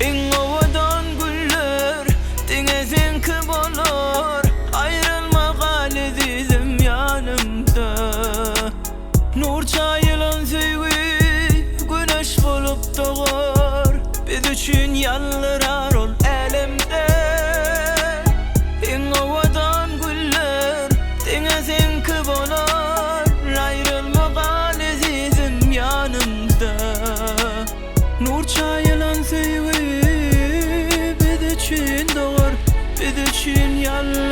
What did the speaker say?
En havadan güller denizin kıbolur, ayrılmak azizim yanımda. Nur çayılan sevgi güneş bulup doğar, biz üçün yallırar ol elimde. En havadan güller denizin kıbolur, ayrılmak azizim yanımda. Nur çayılan sevgi biz üçün doğar, biz üçün yallırar